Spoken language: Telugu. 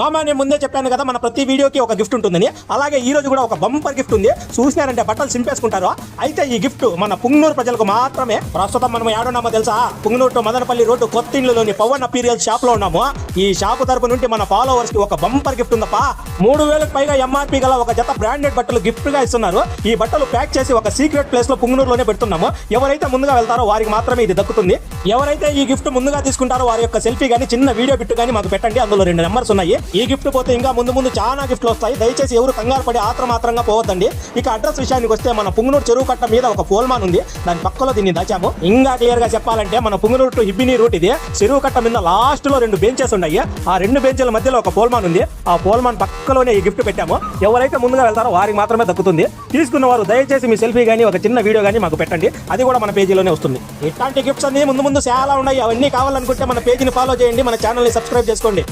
మామ నేను ముందే చెప్పాను కదా మన ప్రతి వీడియోకి ఒక గిఫ్ట్ ఉంటుందని. అలాగే ఈ రోజు కూడా ఒక బంపర్ గిఫ్ట్ ఉంది. చూసినారంటే బట్టలు సింపేసుకుంటారు. అయితే ఈ గిఫ్ట్ మన పుంగనూరు ప్రజలకు మాత్రమే. ప్రస్తుతం మనం ఏడున్నామో తెలుసా? పుంగనూరు టు మదనపల్లి రోడ్డు కొత్త ఇండ్లలోని పవన్ అపీరియల్ షాప్ లో ఉన్నాము. ఈ షాప్ తరపు నుండి మన ఫాలోవర్స్ కి ఒక బంపర్ గిఫ్ట్ ఉందప్పా. 3000కు పైగా ఎంఆర్పీ గల ఒక జత బ్రాండెడ్ బట్టలు గిఫ్ట్ గా ఇస్తున్నారు. ఈ బట్టలు ప్యాక్ చేసి ఒక సీక్రెట్ ప్లేస్ లో పుంగనూరులోనే పెడుతున్నాము. ఎవరైతే ముందుగా వెళ్తారో వారికి మాత్రమే ఇది దక్కుతుంది. ఎవరైతే ఈ గిఫ్ట్ ముందుగా తీసుకుంటారో వారి యొక్క సెల్ఫీ గానీ చిన్న వీడియో బిట్ గానీ మాకు పెట్టండి. అందులో 2 నెంబర్స్ ఉన్నాయి. ఈ గిఫ్ట్ పోతే ఇంకా ముందు చాలా గిఫ్ట్లు వస్తాయి. దయచేసి ఎవరు కంగారు పడి ఆత్రమాత్రంగా పోవద్దండి. ఇక అడ్రస్ విషయానికి వస్తే మన పుంగనూరు చెరువు కట్ట మీద ఒక పోల్మాన్ ఉంది. దాని పక్కలో దీన్ని దాచాము. ఇంకా క్లియర్ గా చెప్పాలంటే మన పుంగనూరు టు హిబ్బిని రూట్ ఇది. చెరువు కట్ట మీద లాస్ట్ లో 2 బెంచెస్ ఉన్నాయి. ఆ 2 బెంచెల మధ్యలో ఒక పోల్మాన్ ఉంది. ఆ పోల్మాన్ పక్కలోనే ఈ గిఫ్ట్ పెట్టాము. ఎవరైతే ముందుగా వెళ్తారో వారికి మాత్రమే దక్కుతుంది. తీసుకున్న వారు దయచేసి మీ సెల్ఫీ గానీ ఒక చిన్న వీడియో గానీ మాకు పెట్టండి. అది కూడా మన పేజీలోనే వస్తుంది. ఇట్లాంటి గిఫ్ట్స్ అన్ని ముందు చాలా ఉన్నాయి. అవన్నీ కావాలనుకుంటే మన పేజీని ఫాలో చేయండి. మన ఛానల్ని సబ్స్క్రైబ్ చేసుకోండి.